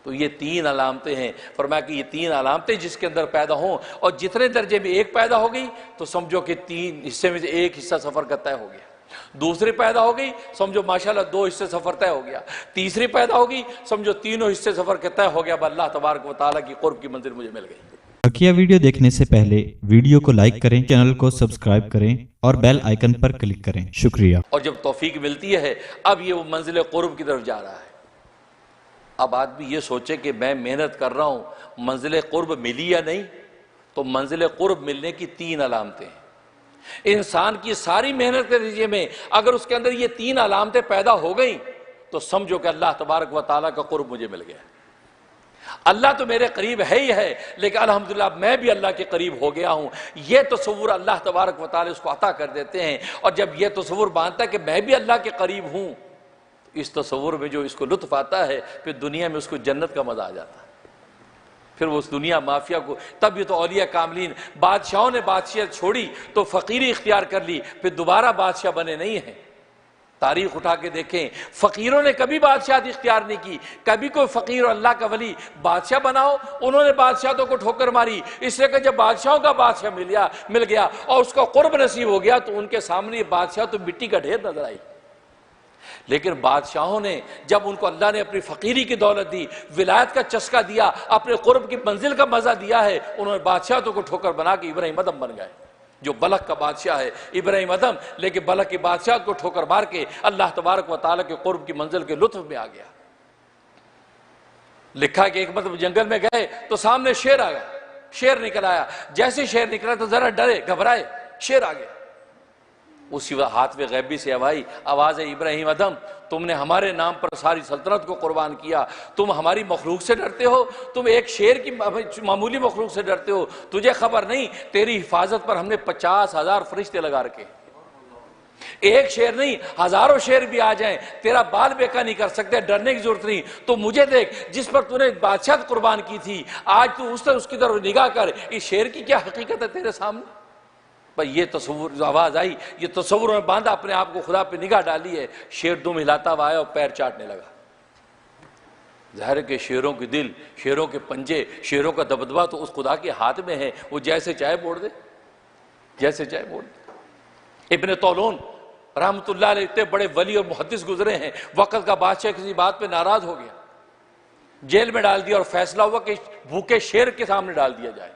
تو یہ 3 علامتیں ہیں، فرمایا کہ یہ 3 علامتیں جس کے اندر پیدا ہوں، اور جتنے درجے میں ایک پیدا ہو گئی تو سمجھو کہ 3 حصے میں سے ایک حصہ سفر کا طے ہو گیا، دوسری پیدا ہو گئی سمجھو ماشاءاللہ 2 حصے سفر طے ہو گیا، تیسری پیدا ہوگی سمجھو 3 حصے سفر کے طے ہو گیا، اللہ تبارک و تعالیٰ کی قرب کی منزل مجھے مل گئی۔ بقیہ ویڈیو دیکھنے سے پہلے ویڈیو کو لائک کریں، چینل کو سبسکرائب کریں اور بیل آئیکن پر کلک کریں۔ شکریہ۔ اور جب توفیق ملتی ہے اب یہ وہ منزل قرب کی طرف جا رہا ہے۔ اب آدمی یہ سوچے کہ میں محنت کر رہا ہوں، منزل قرب ملی یا نہیں؟ تو منزل قرب ملنے کی 3 علامتیں ہیں۔ انسان کی ساری محنت کے نتیجے میں اگر اس کے اندر یہ 3 علامتیں پیدا ہو گئیں تو سمجھو کہ اللہ تبارک و تعالیٰ کا قرب مجھے مل گیا۔ اللہ تو میرے قریب ہے ہی ہے، لیکن الحمدللہ میں بھی اللہ کے قریب ہو گیا ہوں۔ یہ تصور اللہ تبارک و تعالیٰ اس کو عطا کر دیتے ہیں، اور جب یہ تصور باندھتا ہے کہ میں بھی اللہ کے قریب ہوں، اس تصور میں جو اس کو لطف آتا ہے، پھر دنیا میں اس کو جنت کا مزہ آ جاتا ہے۔ پھر وہ اس دنیا مافیا کو، تب یہ تو اولیاء کاملین، بادشاہوں نے بادشاہت چھوڑی تو فقیری اختیار کر لی، پھر دوبارہ بادشاہ بنے نہیں ہیں۔ تاریخ اٹھا کے دیکھیں، فقیروں نے کبھی بادشاہت اختیار نہیں کی، کبھی کوئی فقیر اور اللہ کا ولی بادشاہ بناؤ، انہوں نے بادشاہتوں کو ٹھوکر ماری، اس لیے کہ جب بادشاہوں کا بادشاہ مل گیا اور اس کا قرب نصیب ہو گیا تو ان کے سامنے یہ بادشاہ تو مٹی کا ڈھیر نظر آئی۔ لیکن بادشاہوں نے جب ان کو اللہ نے اپنی فقیری کی دولت دی، ولایت کا چسکا دیا، اپنے قرب کی منزل کا مزہ دیا ہے، انہوں نے بادشاہتوں کو ٹھوکر بنا کے ابراہیم ادم بن گئے، جو بلخ کا بادشاہ ہے ابراہیم ادم، لیکن بلخ کی بادشاہت کو ٹھوکر مار کے اللہ تبارک و تعالیٰ کے قرب کی منزل کے لطف میں آ گیا۔ لکھا کہ ایک مرتبہ جنگل میں گئے تو سامنے شیر آ گیا، شیر نکل آیا، جیسے شیر نکلا تو ذرا ڈرے گھبرائے، شیر آ گیا، اسی وقت ہاتھ میں غیبی سے آواز ہے، ابراہیم ادم تم نے ہمارے نام پر ساری سلطنت کو قربان کیا، تم ہماری مخلوق سے ڈرتے ہو، تم ایک شیر کی معمولی مخلوق سے ڈرتے ہو، تجھے خبر نہیں تیری حفاظت پر ہم نے 50,000 فرشتے لگا رکھے، ایک شیر نہیں ہزاروں شیر بھی آ جائیں تیرا بال بیکا نہیں کر سکتے، ڈرنے کی ضرورت نہیں۔ تو مجھے دیکھ جس پر تو نے بادشاہت قربان کی تھی، آج تو اس کی طرف نگاہ کر، اس شیر کی کیا حقیقت ہے تیرے سامنے؟ بھئی یہ تصور جو آواز آئی، یہ تصور میں باندھا، اپنے آپ کو خدا پہ نگاہ ڈالی ہے، شیر دم ہلاتا ہوا آیا اور پیر چاٹنے لگا۔ ظاہر ہے کہ شیروں کے دل، شیروں کے پنجے، شیروں کا دبدبہ تو اس خدا کے ہاتھ میں ہے، وہ جیسے چاہے موڑ دے، جیسے چاہے موڑ دے۔ ابن طولون رحمت اللہ علیہ اتنے بڑے ولی اور محدث گزرے ہیں، وقت کا بادشاہ کسی بات پہ ناراض ہو گیا، جیل میں ڈال دیا اور فیصلہ ہوا کہ بھوکے شیر کے سامنے ڈال دیا جائے۔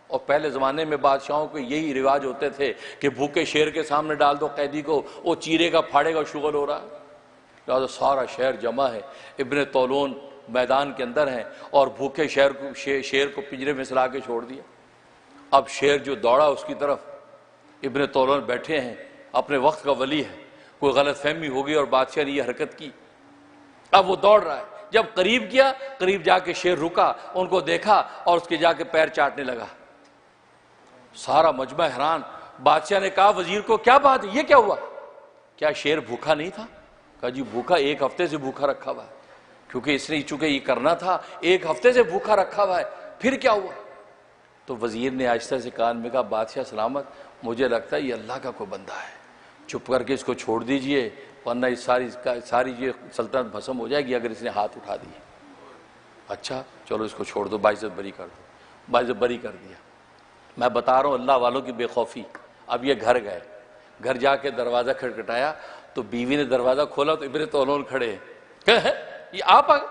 اور پہلے زمانے میں بادشاہوں کے یہی رواج ہوتے تھے کہ بھوکے شیر کے سامنے ڈال دو قیدی کو، وہ چیرے گا پھاڑے گا، شغل ہو رہا ہے، لہذا سارا شہر جمع ہے، ابن طولون میدان کے اندر ہیں اور بھوکے شیر کو پنجرے میں سلا کے چھوڑ دیا۔ اب شیر جو دوڑا اس کی طرف، ابن طولون بیٹھے ہیں، اپنے وقت کا ولی ہے، کوئی غلط فہمی ہوگی اور بادشاہ نے یہ حرکت کی، اب وہ دوڑ رہا ہے، جب قریب کیا، قریب جا کے شیر رکا، ان کو دیکھا اور اس کے جا کے پیر چاٹنے لگا۔ سارا مجمع حیران، بادشاہ نے کہا وزیر کو کیا بات ہے، یہ کیا ہوا؟ کیا شیر بھوکا نہیں تھا؟ کہا جی بھوکا، 1 ہفتے سے بھوکا رکھا ہوا ہے، کیونکہ اس نے چونکہ یہ کرنا تھا، 1 ہفتے سے بھوکا رکھا ہوا ہے، پھر کیا ہوا؟ تو وزیر نے آہستہ سے کان میں کہا بادشاہ سلامت، مجھے لگتا ہے یہ اللہ کا کوئی بندہ ہے، چپ کر کے اس کو چھوڑ دیجئے، ورنہ اس ساری یہ سلطنت بھسم ہو جائے گی اگر اس نے ہاتھ اٹھا دیے۔ اچھا چلو اس کو چھوڑ دو، باعزت بری کر دو، باعزت بری کر دیا۔ میں بتا رہا ہوں اللہ والوں کی بے خوفی۔ اب یہ گھر گئے، گھر جا کے دروازہ کھٹکھٹایا تو بیوی نے دروازہ کھولا تو ابن طولون کھڑے ہیں، یہ آپ آ گئے؟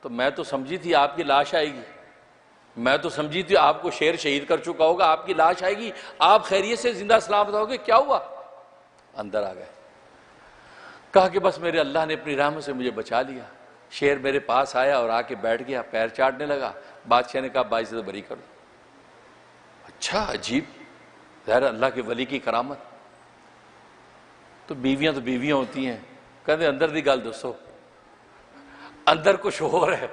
تو میں تو سمجھی تھی آپ کی لاش آئے گی، میں تو سمجھی تھی آپ کو شیر شہید کر چکا ہوگا، آپ کی لاش آئے گی، آپ خیریت سے زندہ سلامت ہوگے، کیا ہوا؟ اندر آ گئے، کہا کہ بس میرے اللہ نے اپنی رحمت سے مجھے بچا لیا، شیر میرے پاس آیا اور آ کے بیٹھ گیا، پیر چاٹنے لگا، بادشاہ نے کہا باعزت بری کر دو۔ اچھا عجیب، ظاہر اللہ کے ولی کی کرامت۔ تو بیویاں ہوتی ہیں، کہتے اندر دی گل دسو، اندر کچھ اور ہے۔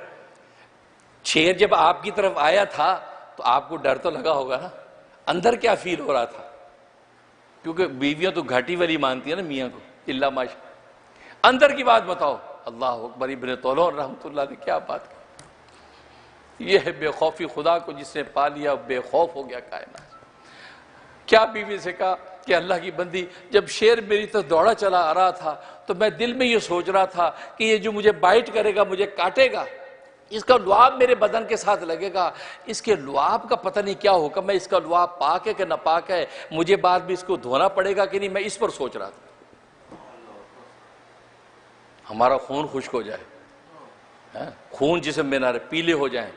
شیر جب آپ کی طرف آیا تھا تو آپ کو ڈر تو لگا ہوگا نا، اندر کیا فیل ہو رہا تھا؟ کیونکہ بیویاں تو گھاٹی والی مانتی ہیں نا میاں کو، اللہ ماشاء، اندر کی بات بتاؤ۔ اللہ اکبر، ابن طولون رحمت اللہ نے کیا بات کی، یہ ہے بے خوفی، خدا کو جس نے پا لیا بے خوف ہو گیا کائنات۔ کیا بیوی سے کہا کہ اللہ کی بندی، جب شیر میری طرف دوڑا چلا آ رہا تھا تو میں دل میں یہ سوچ رہا تھا کہ یہ جو مجھے بائٹ کرے گا، مجھے کاٹے گا، اس کا لعاب میرے بدن کے ساتھ لگے گا، اس کے لعاب کا پتہ نہیں کیا ہوگا، میں اس کا لعاب پاک ہے کہ ناپاک ہے، مجھے بعد بھی اس کو دھونا پڑے گا کہ نہیں، میں اس پر سوچ رہا تھا۔ ہمارا خون خشک ہو جائے، خون جسم میں نہ رہے، پیلے ہو جائیں،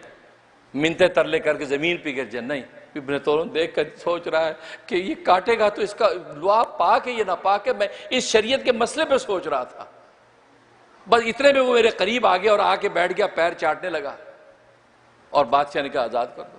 منتے ترلے کر کے زمین پہ گر جائیں، نہیں، ابن طولون دیکھ کر سوچ رہا ہے کہ یہ کاٹے گا تو اس کا لعاب پاک ہے یہ ناپاک ہے، میں اس شریعت کے مسئلے پہ سوچ رہا تھا۔ بس اتنے میں وہ میرے قریب آ گیا اور آ کے بیٹھ گیا، پیر چاٹنے لگا، اور بادشاہ نے کہا آزاد کر دو۔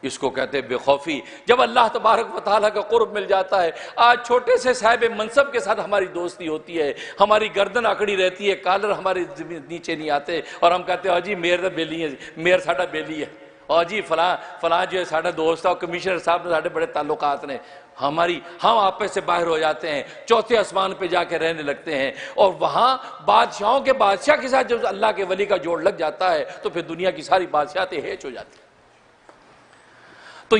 اس کو کہتے ہیں بے خوفی۔ جب اللہ تبارک و تعالیٰ کا قرب مل جاتا ہے، آج چھوٹے سے صاحب منصب کے ساتھ ہماری دوستی ہوتی ہے، ہماری گردن اکڑی رہتی ہے، کالر ہمارے نیچے نہیں آتے، اور ہم کہتے ہیں جی میر دا بیلی ہے، میر ساڈا بیلی ہے، اور جی فلاں جو ہے ساڈا دوست ہے، اور کمشنر صاحب نے ساڈے بڑے تعلقات نے، ہم آپس سے باہر ہو جاتے ہیں، چوتھے آسمان پہ جا کے رہنے لگتے ہیں، اور وہاں بادشاہوں کے بادشاہ کے ساتھ جب اللہ کے ولی کا جوڑ لگ جاتا ہے تو پھر دنیا کی ساری بادشاہتیں ہیچ ہو جاتی ہیں۔ تو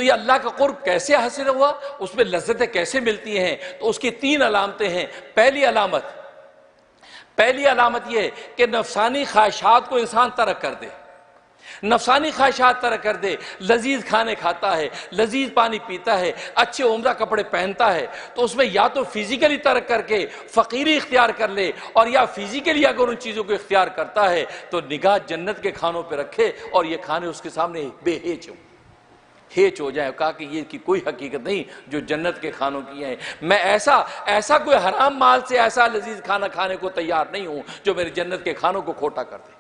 یہ اللہ کا قرب کیسے حاصل ہوا، اس میں لذتیں کیسے ملتی ہیں، تو اس کی 3 علامتیں ہیں۔ پہلی علامت یہ کہ نفسانی خواہشات کو انسان ترک کر دے، نفسانی خواہشات ترک کر دے، لذیذ کھانے کھاتا ہے، لذیذ پانی پیتا ہے، اچھے عمدہ کپڑے پہنتا ہے، تو اس میں یا تو فزیکلی ترک کر کے فقیری اختیار کر لے، اور یا فزیکلی اگر ان چیزوں کو اختیار کرتا ہے تو نگاہ جنت کے کھانوں پہ رکھے، اور یہ کھانے اس کے سامنے بے ہیچ ہو جائے، کہا کہ یہ کی کوئی حقیقت نہیں جو جنت کے کھانوں کی ہیں، میں ایسا کوئی حرام مال سے ایسا لذیذ کھانا کھانے کو تیار نہیں ہوں جو میرے جنت کے کھانوں کو کھوٹا کر دے۔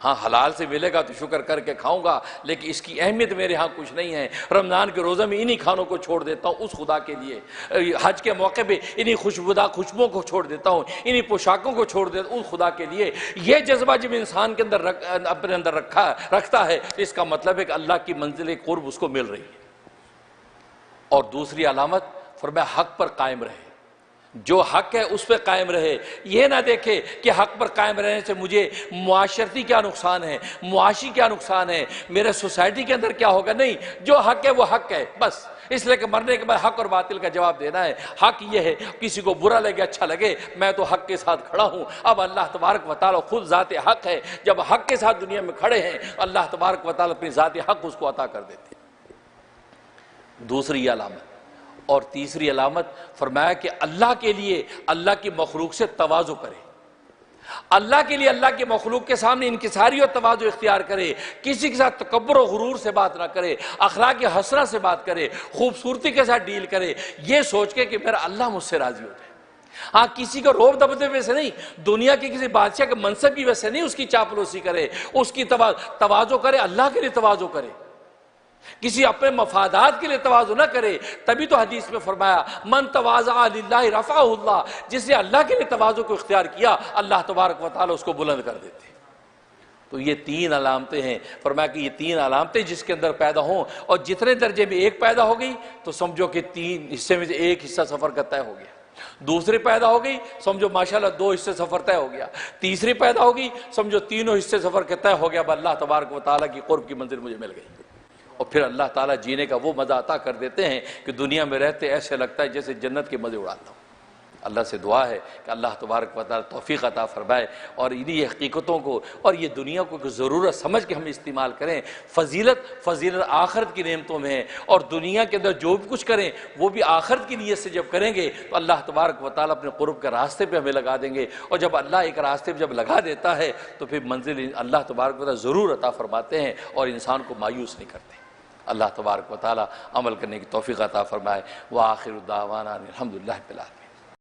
ہاں حلال سے ملے گا تو شکر کر کے کھاؤں گا، لیکن اس کی اہمیت میرے ہاں کچھ نہیں ہے۔ رمضان کے روزہ میں انہی کھانوں کو چھوڑ دیتا ہوں اس خدا کے لیے، حج کے موقع پہ انہی خوشبودار خوشبوؤں کو چھوڑ دیتا ہوں، انہی پوشاکوں کو چھوڑ دیتا ہوں اس خدا کے لیے۔ یہ جذبہ جب انسان کے اندر اپنے اندر رکھتا ہے، اس کا مطلب ہے کہ اللہ کی منزل قرب اس کو مل رہی ہے۔ اور دوسری علامت فرمایا حق پر قائم رہے، جو حق ہے اس پہ قائم رہے، یہ نہ دیکھے کہ حق پر قائم رہنے سے مجھے معاشرتی کیا نقصان ہے، معاشی کیا نقصان ہے، میرے سوسائٹی کے اندر کیا ہوگا، نہیں، جو حق ہے وہ حق ہے بس، اس لیے کہ مرنے کے بعد حق اور باطل کا جواب دینا ہے۔ حق یہ ہے، کسی کو برا لگے اچھا لگے، میں تو حق کے ساتھ کھڑا ہوں۔ اب اللہ تبارک و تعالیٰ خود ذات حق ہے، جب حق کے ساتھ دنیا میں کھڑے ہیں اللہ تبارک و تعالیٰ اپنی ذات حق اس کو عطا کر دیتے ہیں۔ دوسری علامت اور تیسری علامت فرمایا کہ اللہ کے لیے اللہ کی مخلوق سے تواضع کرے، اللہ کے لیے اللہ کی مخلوق کے سامنے انکساری اور تواضع اختیار کرے، کسی کے ساتھ تکبر و غرور سے بات نہ کرے، اخلاق حسنہ سے بات کرے، خوبصورتی کے ساتھ ڈیل کرے، یہ سوچ کے کہ میرا اللہ مجھ سے راضی ہو جائے۔ ہاں کسی کو روب دبدبے ویسے نہیں، دنیا کی کسی بادشاہ کے منصب بھی ویسے نہیں، اس کی چاپلوسی کرے، اس کی تواضع کرے، اللہ کے لیے تواضع کرے، کسی اپنے مفادات کے لیے تواضع نہ کرے۔ تبھی تو حدیث میں فرمایا من تواضع للہ رفعہ اللہ، جس نے اللہ کے لیے تواضع کو اختیار کیا اللہ تبارک و تعالی اس کو بلند کر دیتے۔ تو یہ 3 علامتیں ہیں، فرمایا کہ یہ 3 علامتیں جس کے اندر پیدا ہوں، اور جتنے درجے میں ایک پیدا ہو گئی تو سمجھو کہ 3 حصے میں سے ایک حصہ سفر کا طے ہو گیا، دوسری پیدا ہو گئی سمجھو ماشاءاللہ 2 حصے سفر طے ہو گیا، تیسری پیدا ہو گئی سمجھو 3 حصے سفر کا طے ہو گیا، اب اللہ تبارک و تعالیٰ کی قرب کی منزل مجھے مل گئی۔ اور پھر اللہ تعالیٰ جینے کا وہ مزہ عطا کر دیتے ہیں کہ دنیا میں رہتے ایسے لگتا ہے جیسے جنت کے مزے اڑاتا ہوں۔ اللہ سے دعا ہے کہ اللہ تبارک و تعالیٰ توفیق عطا فرمائے، اور انہی حقیقتوں کو اور یہ دنیا کو ضرورت سمجھ کے ہم استعمال کریں۔ فضیلت آخرت کی نعمتوں میں ہے، اور دنیا کے اندر جو بھی کچھ کریں وہ بھی آخرت کی نیت سے جب کریں گے تو اللہ تبارک و تعالیٰ اپنے قرب کے راستے پہ ہمیں لگا دیں گے، اور جب اللہ ایک راستے پہ جب لگا دیتا ہے تو پھر منزل اللہ تبارک و تعالیٰ ضرور عطا فرماتے ہیں اور انسان کو مایوس نہیں کرتے۔ اللہ تبارک و تعالیٰ عمل کرنے کی توفیق عطا فرمائے۔ وآخر دعوانا الحمدللہ رب العالمین۔